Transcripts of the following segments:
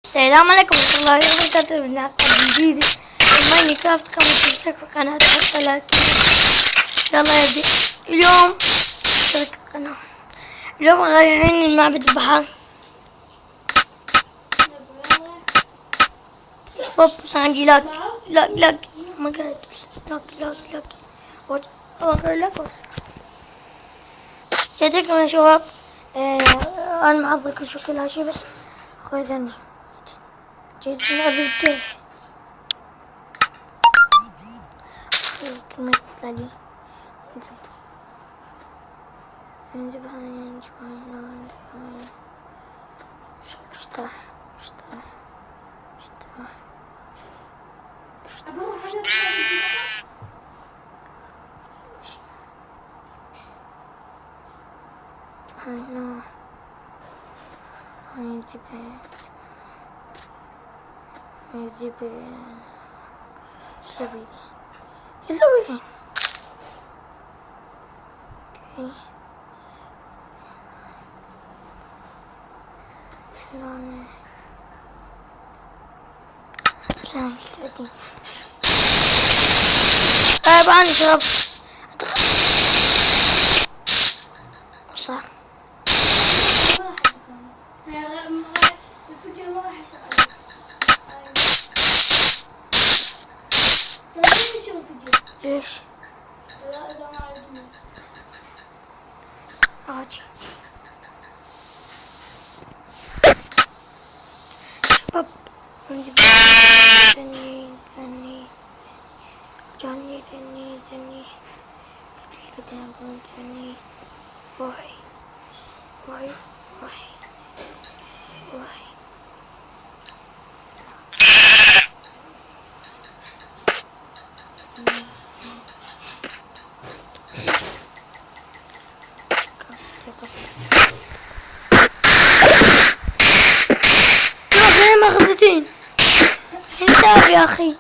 السلام عليكم ورحمة الله وبركاته. بنلقى جديد الماينكرافت. قبل تشترك في القناة تحط لايك. يلا يبدأ اليوم. اشترك في القناة. اليوم رايحين المعبد البحر. شباب بس عندي لاك ما قلت لاك جاتكم يا شباب. انا معضل كل هالشي بس خذني جيت نعذب كيف كلمة تطلع لي انتبه اشتاح يلا سلام مستعدين. طبعا شباب صح الفيديو ما راح يسأل. ليش؟ لا إذا ما عندنا. راجي شباب ثني بالقدام ثني روحي ما خذتين انت يا اخي.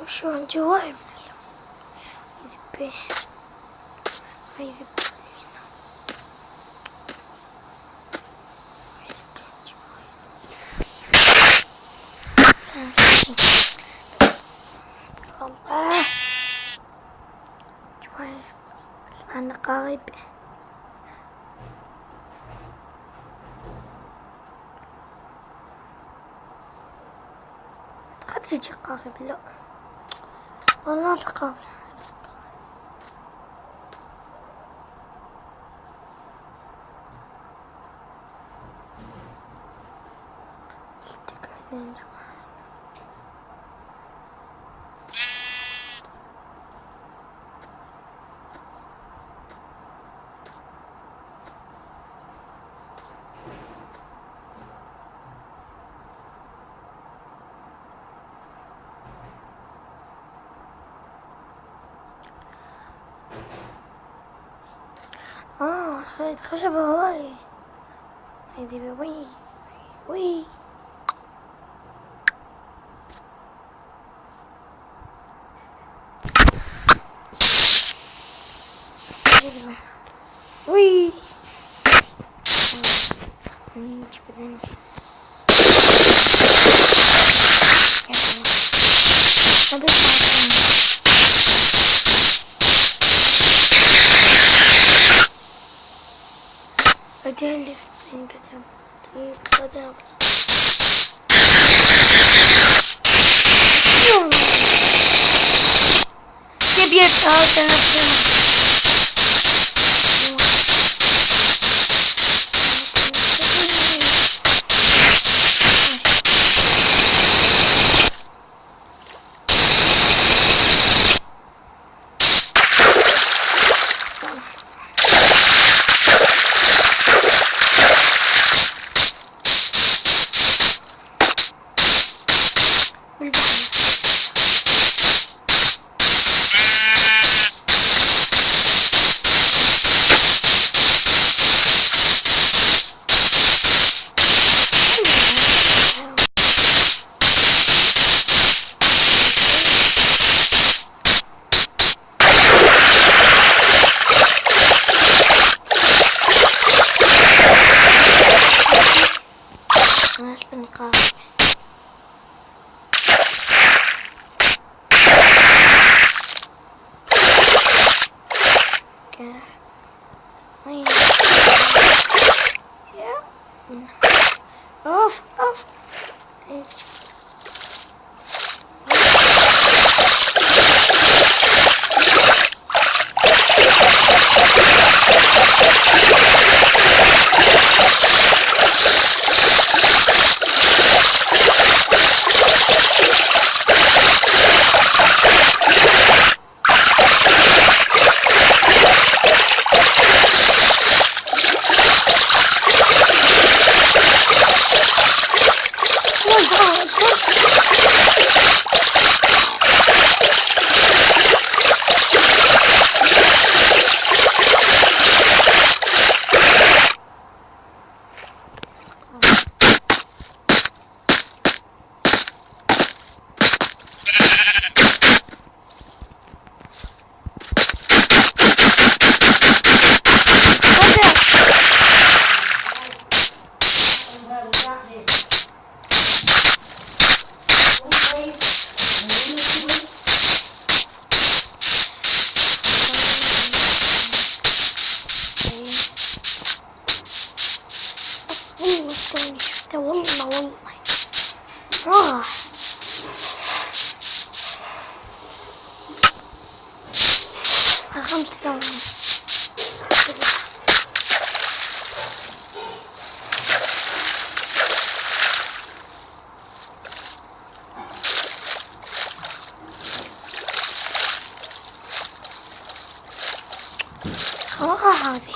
شو عن جواي يذبح الله جواي اسمعنا قارب. قد تجي قارب لا والله ثقافة. خليت خشبة هواي هيدي وي بعدين لفتين قدام يبي هذا نفسه 5 ثواني. هذه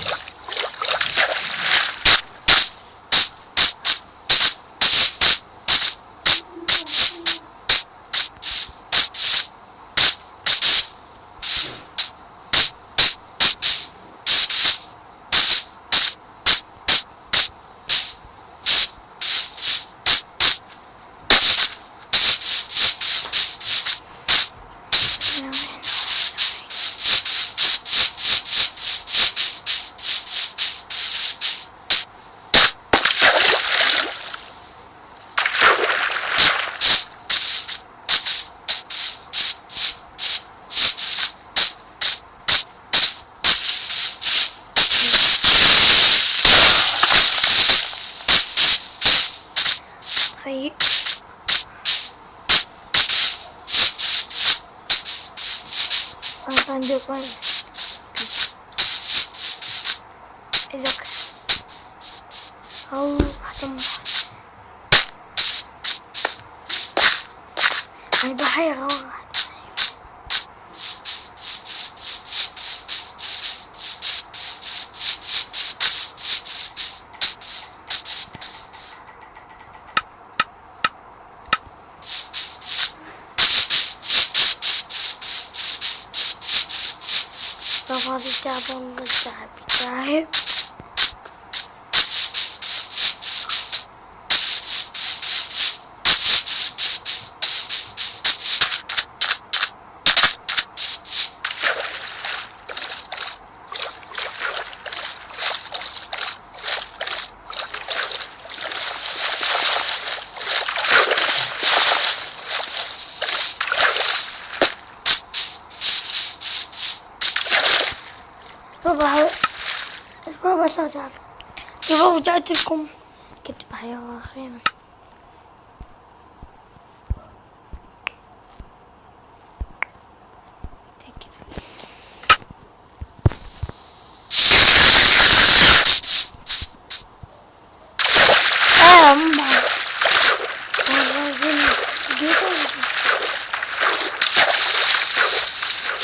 خيي عندي وين إذا أو أحتمل البحر واحد. هذا تعب والله تعب. بابا بابا بس أرجع. يا بابا رجعت لكم كنت بحياة أخيرا.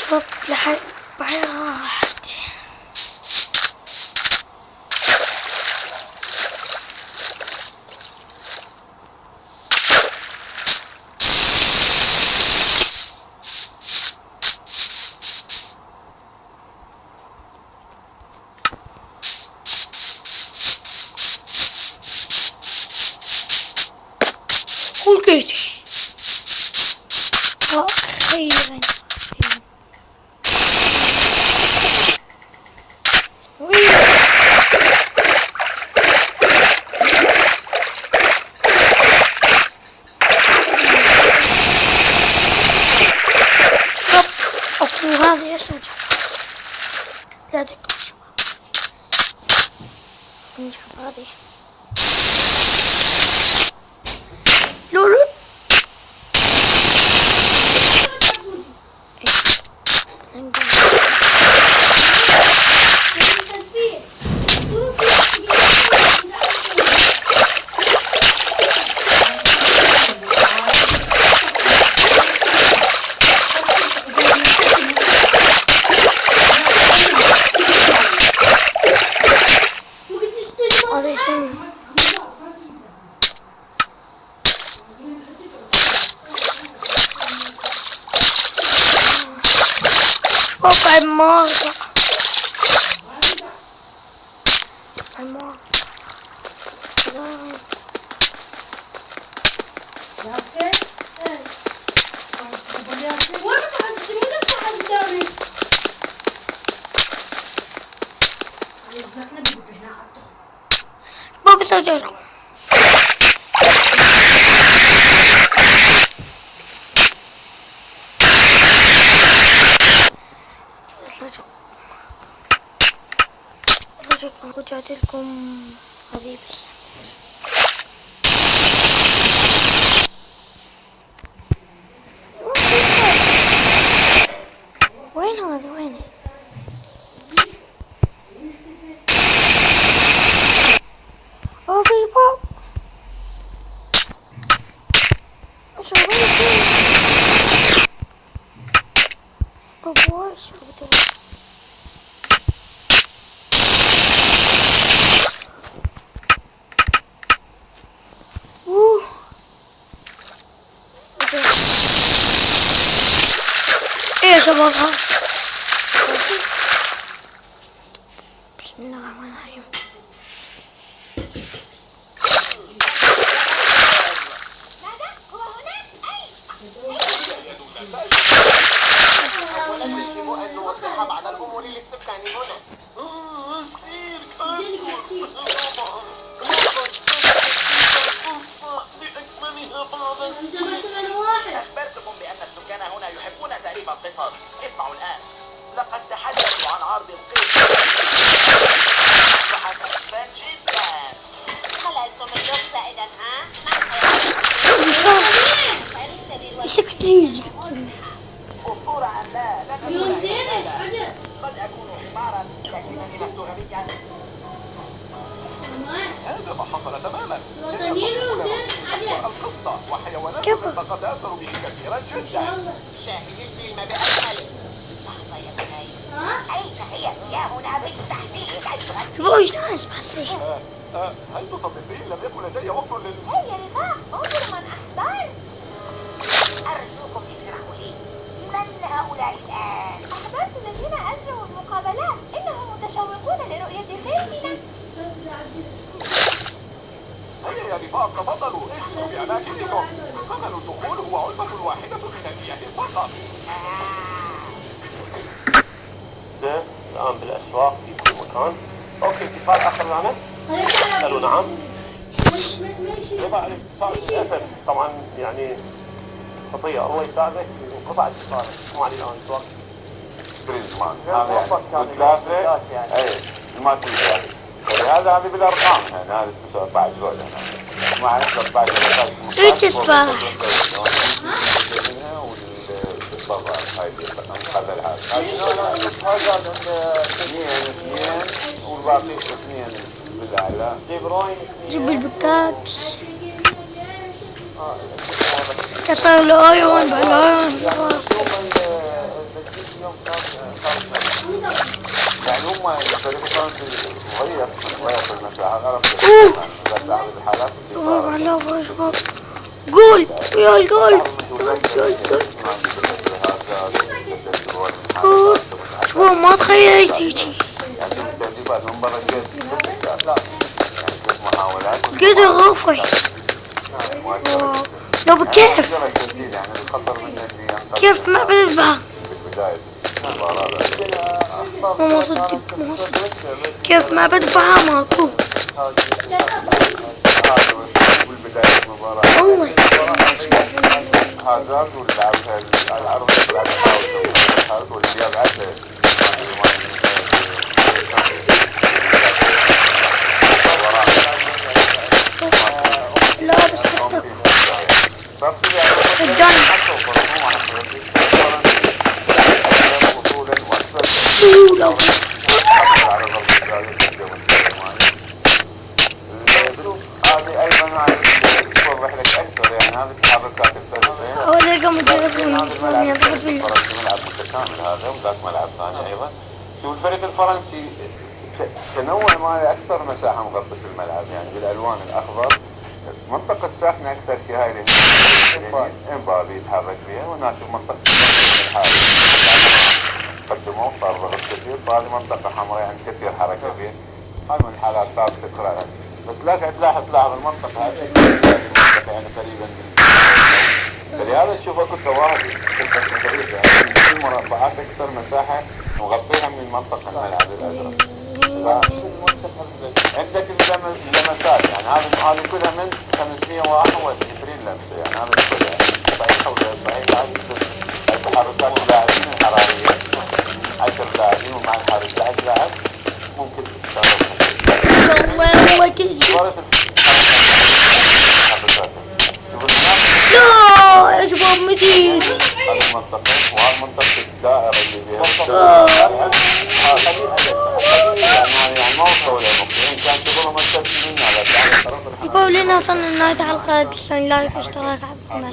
شوف بحياة واحد. ولقيته أخيرا. وهذه ايش رجع؟ لا تكون شباب. نشوف هذه. لولو عمارة يا حسين؟ ايه تفضل يا حسين. وين مسحت التليفون؟ افتح قدامك. الزفنة بدك هنا على الدخل. بابا سجلكم. رجعت لكم هذه بس. باباش ايه يا شباب بسم الله الرحمن الرحيم. أولا يجب أن نوضح بعض الأمور للسكان هنا. السيرك بأكملها بعض السيرك. أخبرتكم بأن السكان هنا يحبون تأليف القصص. اسمعوا الآن. لقد تحدثوا عن عرض القيس. حسنا جدا. هل أنتم اليوم إذا ها؟ أسطورة أم لا؟ لا تقول هذا. قد أكون حمارا لكنني لست غبيا. هذا ما حصل تماما. القصة وحيوانات المنطقة تأثر به كثيرا جدا. شاهد الفيلم بأكمله. لحظة يا بني. أين هي؟ يا هنا بالتحديد أيها. هل تصدقين لم يكن لدي وقت هيا يا رفاق انظر من أحضر. أرجوكم اشرحوا لي من هؤلاء الآن؟ أحضرت الذين أجروا المقابلات. إنهم متشوقون لرؤية فيلمنا. هيا يا رفاق تفضلوا اجلسوا في أماكنكم. ثمن الدخول هو علبة واحدة من المياه فقط. الآن بالأسواق في كل مكان. أوكي اتصال آخر معنا؟ ألو نعم. يبقى الاتصال للأسف طبعا يعني خطية. الله يساعدك انقطع اتصالك. مو علي الآن توقف. بريز مان هذا يعني ثلاثة اي ما تنسى. فلهذا هذه بالأرقام يعني هذا 19 زول هنا. مع 14 ايش اسمه؟ والباقي اثنين بالأعلى. جيب البكات كسر العيون بالعيون شباب. يعني هم الفريق الفرنسي غير في المساحة غرب بس عدد الحالات اللي صارت. قول يا قول شباب ما تخيلت يجي. يعني التدريبات من برا جيت لا يعني كيف محاولات قد غافي لو بكيف كيف معبد البحر ما صدق كيف معبد البحر ماكو والله هازارد واللعب العرض واللي يبعث لا بس هذه ايضا توضح لك اكثر يعني هذه التحركات الفرديه. اول قام يجربون ملعب متكامل هذا وذاك ملعب ثاني ايضا. شوف الفريق الفرنسي تنوع ما اكثر مساحه مغطيه الملعب يعني بالالوان الاخضر. منطقة الساخنة أكثر شيء هاي اللي إمبابي يتحرك فيها وهناك منطقة الحارة قدموا صار ضغط كثير فهذه منطقة حمراء يعني كثير حركة فيها. هاي من الحالات ثابتة تقرأها بس لكن تلاحظ المنطقة هذه المنطقة يعني قريبا فلهذا تشوف اكو تواهي يعني في مربعات أكثر مساحة مغطيها من المنطقة الملعب الأزرق. عندك اللمسات يعني هذه كلها من 521 لمسة يعني هذه كلها صحيحة ولا صحيحة بس تحركات اللاعبين الحرارية 10 لاعبين ومع الحارس 11 لاعب ممكن تتصرف. والله كذي. لا يا شباب متيس. هذه المنطقة وهذه منطقة الدائرة اللي فيها. يعني ما وصلوا للمقطعين كان شغلهم أكثر مننا على يبقوا لنا وصلنا لنهاية حلقة لايك اشترك عبد